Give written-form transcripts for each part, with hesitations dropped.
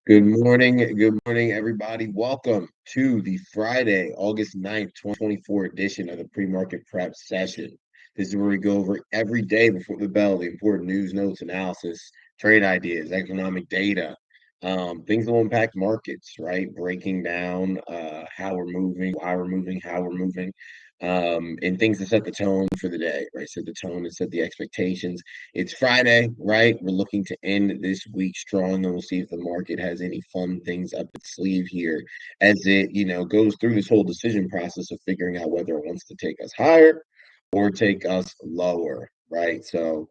Good morning, everybody. Welcome to the Friday, August 9th, 2024 edition of the Pre-Market Prep session. This is where we go over every day before the bell, the important news, notes, analysis, trade ideas, economic data, things that will impact markets, right? Breaking down how we're moving, why we're moving, how we're moving, and things to set the tone for the day, right? Set the tone and set the expectations. It's Friday, right? We're looking to end this week strong, and we'll see if the market has any fun things up its sleeve here as it, goes through this whole decision process of figuring out whether it wants to take us higher or take us lower, right? So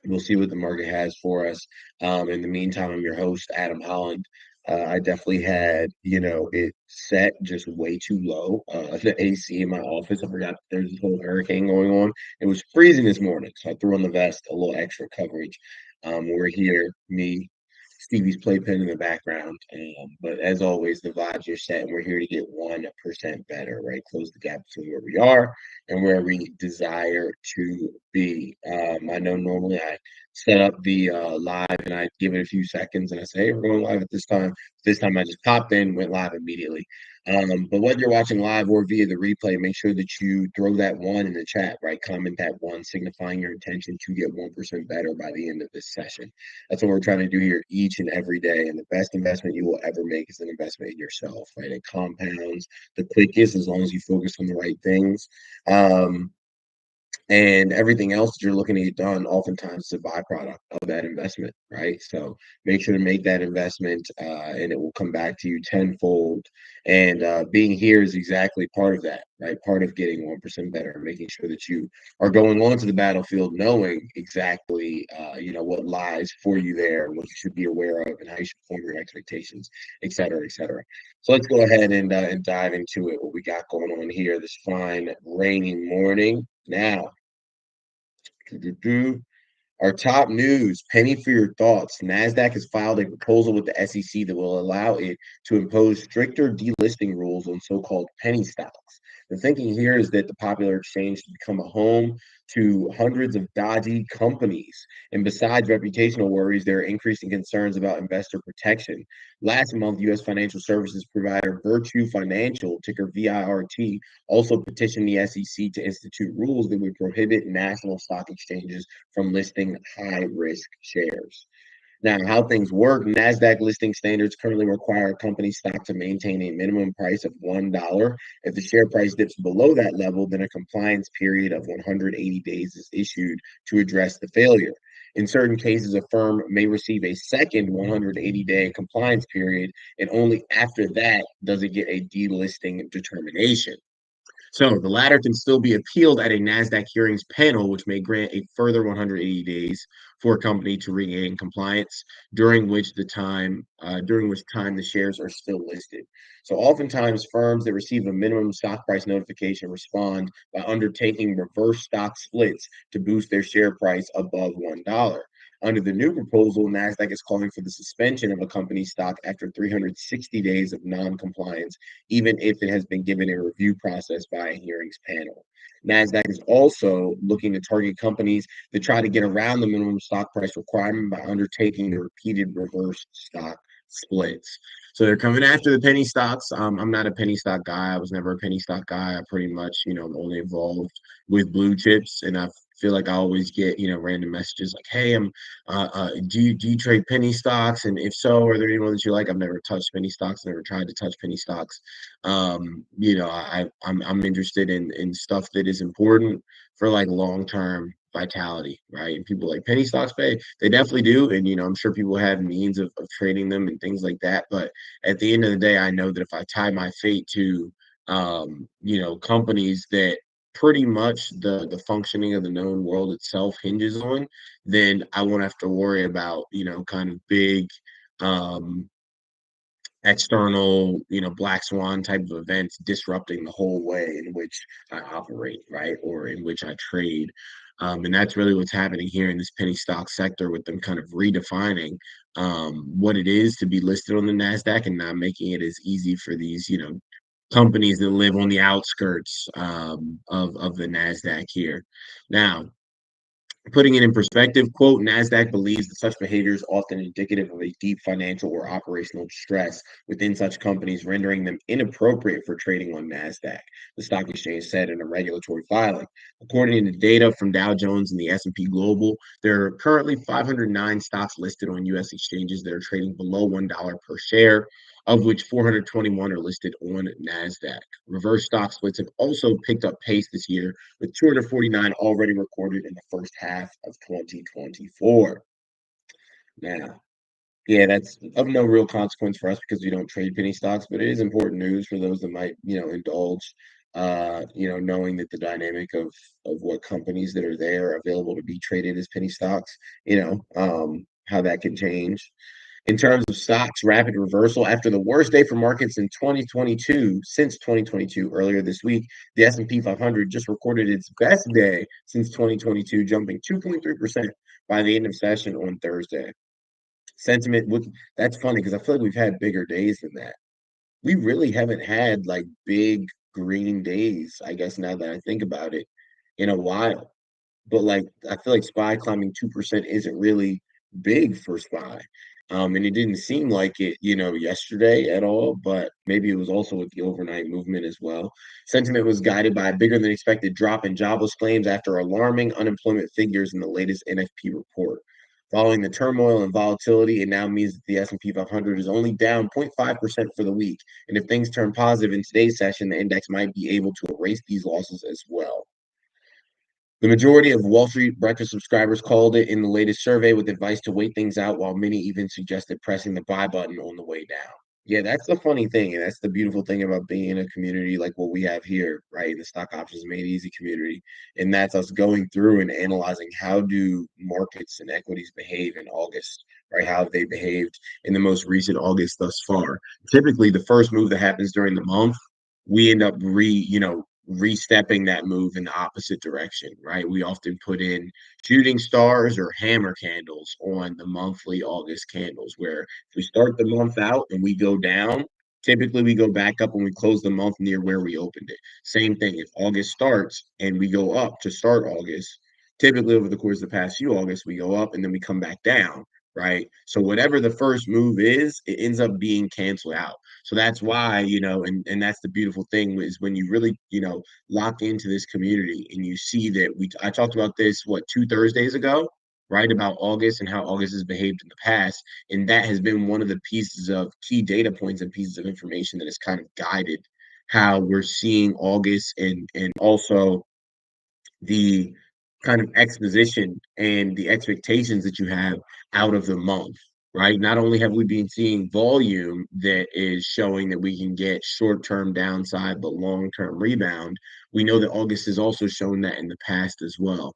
we'll see what the market has for us. In the meantime, I'm your host, Adam Holland. I definitely had, it set just way too low. The AC in my office, I forgot there's this whole hurricane going on. It was freezing this morning, so I threw on the vest, a little extra coverage. We're here, me, Stevie's playpen in the background. But as always, the vibes are set, and we're here to get 1% better, right? Close the gap between where we are and where we desire to be. I know normally I set up the live and I give it a few seconds and I say, hey, we're going live at this time. This time I just popped in, went live immediately. But whether you're watching live or via the replay, make sure that you throw that one in the chat, right? Comment that one, signifying your intention to get 1% better by the end of this session. That's what we're trying to do here each and every day. And the best investment you will ever make is an investment in yourself, right? It compounds the quickest as long as you focus on the right things. Um, and everything else that you're looking to get done oftentimes is a byproduct of that investment, right? So make sure to make that investment, and it will come back to you tenfold. And being here is exactly part of that, right? Part of getting 1% better, making sure that you are going onto the battlefield knowing exactly what lies for you there, what you should be aware of, and how you should form your expectations, et cetera, et cetera. So let's go ahead and dive into it. What we got going on here this fine rainy morning. Now, our top news, penny for your thoughts. NASDAQ has filed a proposal with the SEC that will allow it to impose stricter delisting rules on so-called penny stocks. The thinking here is that the popular exchange has become a home to hundreds of dodgy companies. And besides reputational worries, there are increasing concerns about investor protection. Last month, U.S. financial services provider Virtu Financial, ticker VIRT, also petitioned the SEC to institute rules that would prohibit national stock exchanges from listing high risk shares. Now, how things work, NASDAQ listing standards currently require a company stock to maintain a minimum price of $1. If the share price dips below that level, then a compliance period of 180 days is issued to address the failure. In certain cases, a firm may receive a second 180-day compliance period, and only after that does it get a delisting determination. So the latter can still be appealed at a NASDAQ hearings panel, which may grant a further 180 days for a company to regain compliance, during which time the shares are still listed. So oftentimes firms that receive a minimum stock price notification respond by undertaking reverse stock splits to boost their share price above $1. Under the new proposal, NASDAQ is calling for the suspension of a company's stock after 360 days of non-compliance, even if it has been given a review process by a hearings panel. NASDAQ is also looking to target companies that try to get around the minimum stock price requirement by undertaking the repeated reverse stock splits. So they're coming after the penny stocks. I'm not a penny stock guy. I was never a penny stock guy. I pretty much, I'm only involved with blue chips, and I feel like I always get, random messages like, "Hey, do you trade penny stocks? And if so, are there any ones that you like?" I've never touched penny stocks. Never tried to touch penny stocks. I'm interested in stuff that is important for like long term vitality, right? And people like penny stocks pay, they definitely do. And I'm sure people have means of trading them and things like that. But at the end of the day, I know that if I tie my fate to companies that pretty much the functioning of the known world itself hinges on, then I won't have to worry about, kind of big external, black swan type of events disrupting the whole way in which I operate, right? Or in which I trade. And that's really what's happening here in this penny stock sector with them kind of redefining what it is to be listed on the NASDAQ and not making it as easy for these, companies that live on the outskirts of the NASDAQ here. Now, Putting it in perspective, quote, NASDAQ believes that such behavior is often indicative of a deep financial or operational stress within such companies, rendering them inappropriate for trading on NASDAQ, the stock exchange said in a regulatory filing. According to data from Dow Jones and the S&P Global, there are currently 509 stocks listed on U.S. exchanges that are trading below $1 per share, of which 421 are listed on NASDAQ. Reverse stock splits have also picked up pace this year, with 249 already recorded in the first half of 2024. Now, yeah, that's of no real consequence for us because we don't trade penny stocks, but it is important news for those that might, indulge, knowing that the dynamic of what companies that are there are available to be traded as penny stocks, how that can change. In terms of stocks, rapid reversal after the worst day for markets in 2022, since 2022, earlier this week, the S&P 500 just recorded its best day since 2022, jumping 2.3% by the end of session on Thursday. Sentiment, that's funny because I feel like we've had bigger days than that. We really haven't had like big green days, I guess, now that I think about it, in a while. But like I feel like SPY climbing 2% isn't really big for SPY. And it didn't seem like it, yesterday at all, but maybe it was also with the overnight movement as well. Sentiment was guided by a bigger than expected drop in jobless claims after alarming unemployment figures in the latest NFP report. Following the turmoil and volatility, it now means that the S&P 500 is only down 0.5% for the week. And if things turn positive in today's session, the index might be able to erase these losses as well. The majority of Wall Street Breakfast subscribers called it in the latest survey with advice to wait things out, while many even suggested pressing the buy button on the way down. Yeah, that's the funny thing, and that's the beautiful thing about being in a community like what we have here, right? The Stock Options Made Easy community, and that's us going through and analyzing how do markets and equities behave in August, right? How have they behaved in the most recent August thus far? Typically, the first move that happens during the month, we end up restepping that move in the opposite direction, right? We often put in shooting stars or hammer candles on the monthly August candles, where if we start the month out and we go down, typically we go back up when we close the month near where we opened it. Same thing, if August starts and we go up to start August, typically over the course of the past few August, we go up and then we come back down. Right. So whatever the first move is, it ends up being canceled out. So that's why, and that's the beautiful thing is when you really, lock into this community and you see that I talked about this, what, 2 Thursdays ago, right? About August and how August has behaved in the past. And that has been one of the pieces of key data points and pieces of information that has kind of guided how we're seeing August and also the kind of exposition and the expectations that you have out of the month, right? Not only have we been seeing volume that is showing that we can get short-term downside but long-term rebound, we know that August has also shown that in the past as well,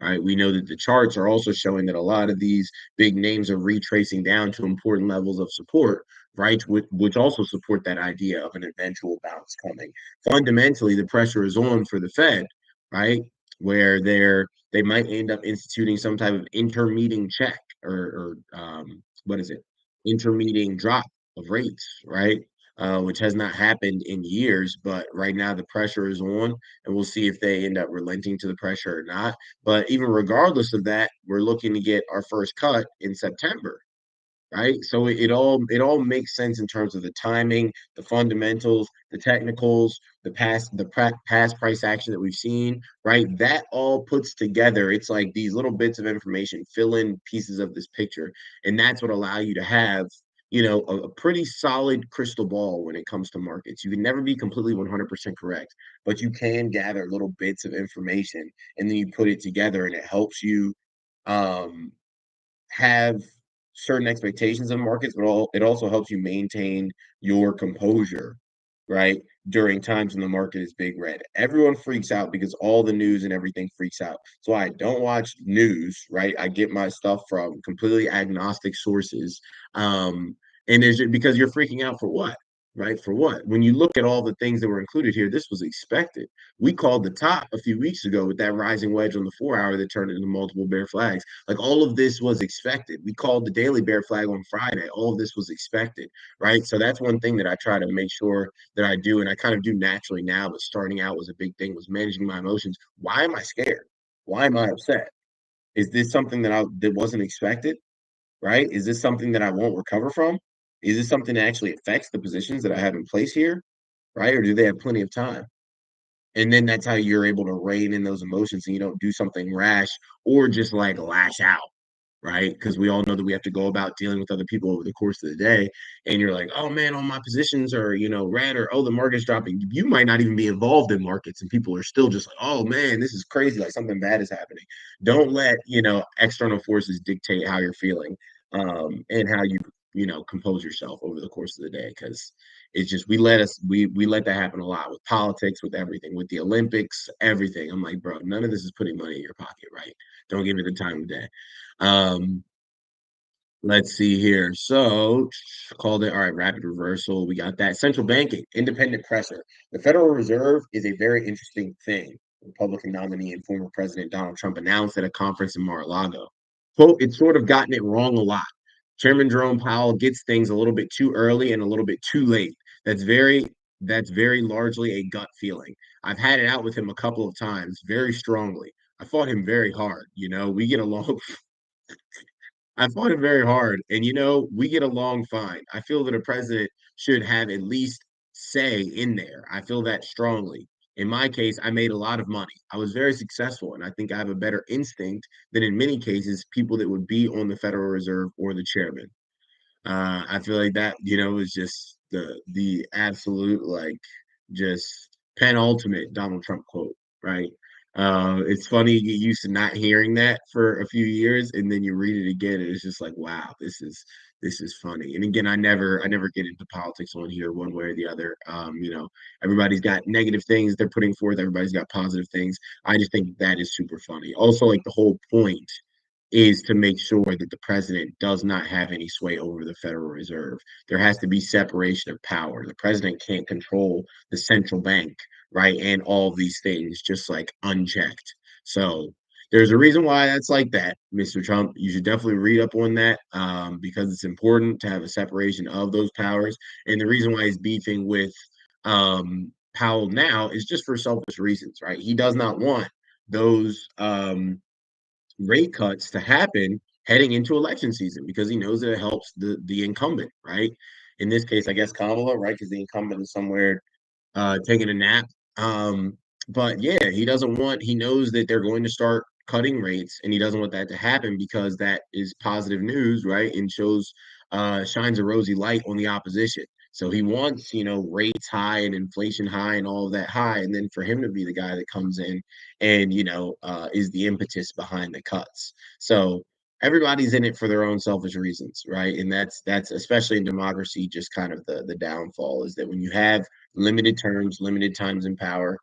right? We know that the charts are also showing that a lot of these big names are retracing down to important levels of support, right? Which also support that idea of an eventual bounce coming. Fundamentally, the pressure is on for the Fed, right? Where they might end up instituting some type of intermeeting check or what is it? Intermeeting drop of rates, right? Which has not happened in years, but right now the pressure is on, and we'll see if they end up relenting to the pressure or not. But even regardless of that, we're looking to get our first cut in September, right? So it all makes sense in terms of the timing, the fundamentals, the technicals, the past price action that we've seen, right? That all puts together. It's like these little bits of information fill in pieces of this picture, and that's what allow you to have a pretty solid crystal ball when it comes to markets. You can never be completely 100% correct, but you can gather little bits of information and then you put it together and it helps you um have certain expectations of markets, but it also helps you maintain your composure, right? During times when the market is big red. Everyone freaks out because all the news and everything freaks out. So I don't watch news, right? I get my stuff from completely agnostic sources. And is it because you're freaking out for what? Right? For what? When you look at all the things that were included here, this was expected. We called the top a few weeks ago with that rising wedge on the 4 hour that turned into multiple bear flags. Like all of this was expected. We called the daily bear flag on Friday. All of this was expected, right? So that's one thing that I try to make sure that I do, and I kind of do naturally now, but starting out was a big thing, was managing my emotions. Why am I scared? Why am I upset? Is this something that wasn't expected? Right? Is this something that I won't recover from? Is this something that actually affects the positions that I have in place here? Right? Or do they have plenty of time? And then that's how you're able to rein in those emotions and you don't do something rash or just like lash out, right? Because we all know that we have to go about dealing with other people over the course of the day. And you're like, oh man, all my positions are, red, or oh, the market's dropping. You might not even be involved in markets and people are still just like, oh man, this is crazy. Like something bad is happening. Don't let, external forces dictate how you're feeling and how you, compose yourself over the course of the day. Because it's just we let that happen a lot with politics, with everything, with the Olympics, everything. I'm like, bro, none of this is putting money in your pocket, right? Don't give it the time of day. Um, let's see here. So called it. All right, rapid reversal. We got that. Central banking, independent pressure. The Federal Reserve is a very interesting thing. Republican nominee and former President Donald Trump announced at a conference in Mar-a-Lago. Quote, it's sort of gotten it wrong a lot. Chairman Jerome Powell gets things a little bit too early and a little bit too late. That's very that's very largely a gut feeling. I've had it out with him a couple of times, very strongly. I fought him very hard. We get along I fought him very hard, and we get along fine. I feel that a president should have at least say in there. I feel that strongly. In my case, I made a lot of money. I was very successful, and I think I have a better instinct than in many cases people that would be on the Federal Reserve or the chairman. I feel like that, is just the absolute like just penultimate Donald Trump quote, right? It's funny you get used to not hearing that for a few years, and then you read it again, and it's just like, wow, this is funny. And again, I never get into politics on here one way or the other. Everybody's got negative things they're putting forth. Everybody's got positive things. I just think that is super funny. Also, like the whole point is to make sure that the president does not have any sway over the Federal Reserve. There has to be separation of power. The president can't control the central bank, right? And all of these things just like unchecked. So there's a reason why that's like that, Mr. Trump. You should definitely read up on that because it's important to have a separation of those powers. And the reason why he's beefing with Powell now is just for selfish reasons, right? He does not want those rate cuts to happen heading into election season because he knows that it helps the incumbent, right? In this case, I guess Kamala, right? Because the incumbent is somewhere taking a nap. Um, but yeah, he knows that they're going to start cutting rates and he doesn't want that to happen because that is positive news, right? And shines a rosy light on the opposition. So he wants, rates high and inflation high and all of that high. And then for him to be the guy that comes in and, is the impetus behind the cuts. So everybody's in it for their own selfish reasons, right? And that's especially in democracy, just kind of the downfall is that when you have limited terms, limited times in power.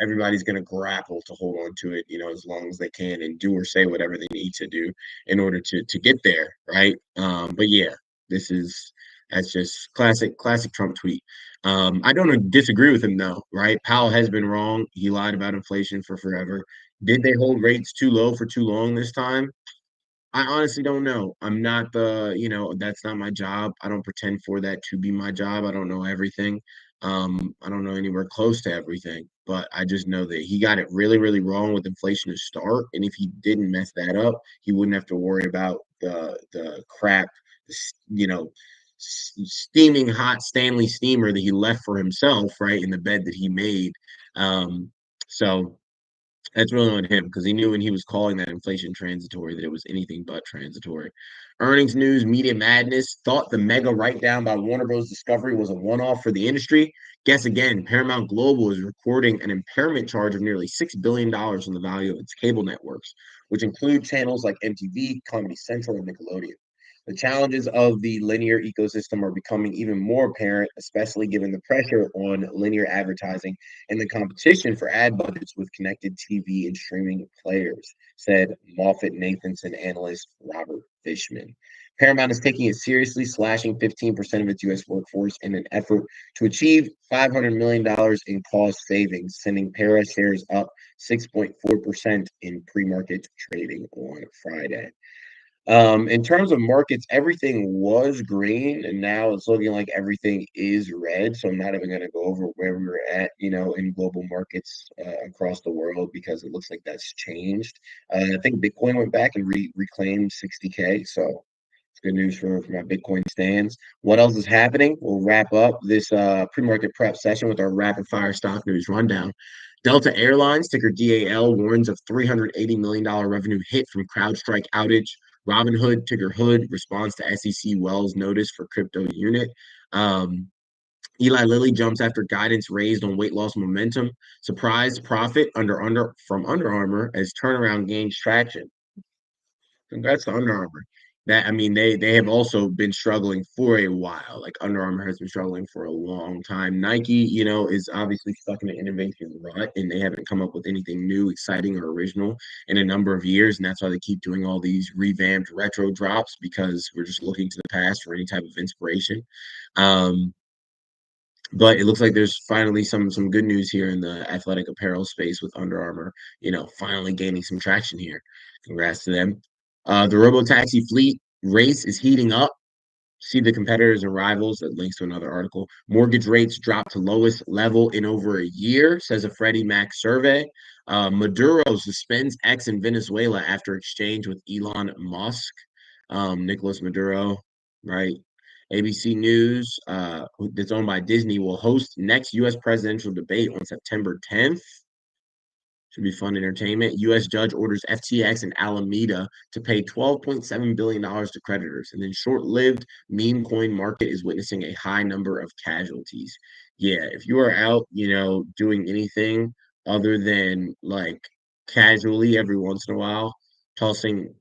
Everybody's going to grapple to hold on to it, as long as they can and do or say whatever they need to do in order to get there, right? But yeah, this is that's just classic Trump tweet. I don't disagree with him though, right? Powell has been wrong. He lied about inflation for forever. Did they hold rates too low for too long this time? I honestly don't know. I'm not that's not my job. I don't pretend for that to be my job. I don't know everything. I don't know anywhere close to everything, but I just know that he got it really, really wrong with inflation to start. And if he didn't mess that up, he wouldn't have to worry about the crap, steaming hot Stanley steamer that he left for himself, right, in the bed that he made. So that's really on him because he knew when he was calling that inflation transitory that it was anything but transitory. Earnings news, media madness. Thought the mega write down by Warner Bros. Discovery was a one off for the industry. Guess again, Paramount Global is recording an impairment charge of nearly $6 billion on the value of its cable networks, which include channels like MTV, Comedy Central, and Nickelodeon. The challenges of the linear ecosystem are becoming even more apparent, especially given the pressure on linear advertising and the competition for ad budgets with connected TV and streaming players, said Moffett Nathanson analyst Robert Fishman. Paramount is taking it seriously, slashing 15% of its U.S. workforce in an effort to achieve $500 million in cost savings, sending Para shares up 6.4% in pre market trading on Friday. In terms of markets, everything was green, and now it's looking like everything is red. So I'm not even going to go over where we were at, in global markets across the world because it looks like that's changed. I think Bitcoin went back and reclaimed 60K. So it's good news for my Bitcoin stands. What else is happening? We'll wrap up this pre-market prep session with our rapid fire stock news rundown. Delta Airlines, ticker DAL, warns of $380 million revenue hit from CrowdStrike outage. Robinhood, ticker Hood, responds to SEC Wells notice for crypto unit. Um, Eli Lilly jumps after guidance raised on weight loss momentum. Surprise profit from Under Armour as turnaround gains traction. Congrats to Under Armour. That I mean, they have also been struggling for a while. Like Under Armour has been struggling for a long time. Nike, is obviously stuck in an innovation rut, and they haven't come up with anything new, exciting, or original in a number of years. And that's why they keep doing all these revamped retro drops because we're just looking to the past for any type of inspiration. Um, but it looks like there's finally some good news here in the athletic apparel space with Under Armour, finally gaining some traction here. Congrats to them. The robo taxi fleet race is heating up. See the competitors and rivals. That links to another article. Mortgage rates dropped to lowest level in over a year, says a Freddie Mac survey. Maduro suspends X in Venezuela after exchange with Elon Musk. Nicolas Maduro, right? ABC News, that's owned by Disney, will host next U.S. presidential debate on September 10th. Should be fun entertainment. U.S. judge orders FTX and Alameda to pay $12.7 billion to creditors. And then short-lived meme coin market is witnessing a high number of casualties. Yeah, if you are out, doing anything other than like casually every once in a while, tossing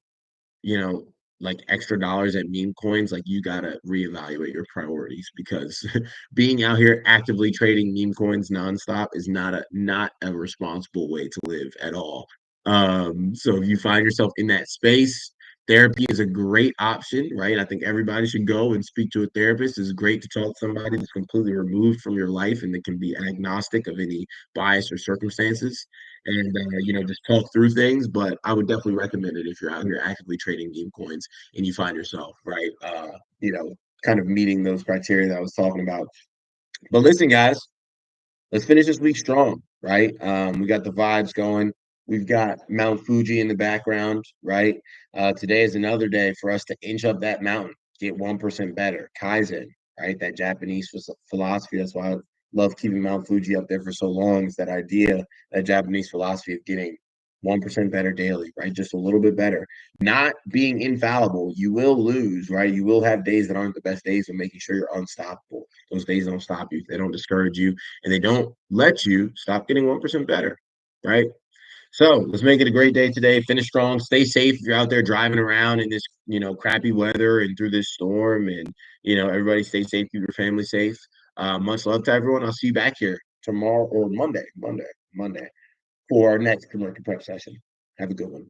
you know, like extra dollars at meme coins, like you gotta reevaluate your priorities because being out here actively trading meme coins nonstop is not a responsible way to live at all. So if you find yourself in that space, therapy is a great option, right? I think everybody should go and speak to a therapist. It's great to talk to somebody that's completely removed from your life and that can be agnostic of any bias or circumstances and just talk through things. But I would definitely recommend it if you're out here actively trading meme coins and you find yourself right, kind of meeting those criteria that I was talking about. But listen, guys, let's finish this week strong, right? We got the vibes going. We've got Mount Fuji in the background, right? Today is another day for us to inch up that mountain, get 1% better. Kaizen, right? That Japanese philosophy. That's why I love keeping Mount Fuji up there for so long. Is that idea, that Japanese philosophy of getting 1% better daily, right? Just a little bit better. Not being infallible. You will lose, right? You will have days that aren't the best days, but making sure you're unstoppable. Those days don't stop you. They don't discourage you and they don't let you stop getting 1% better, right? So let's make it a great day today. Finish strong. Stay safe if you're out there driving around in this, crappy weather and through this storm. And, everybody stay safe. Keep your family safe. Much love to everyone. I'll see you back here tomorrow or Monday for our next commercial prep session. Have a good one.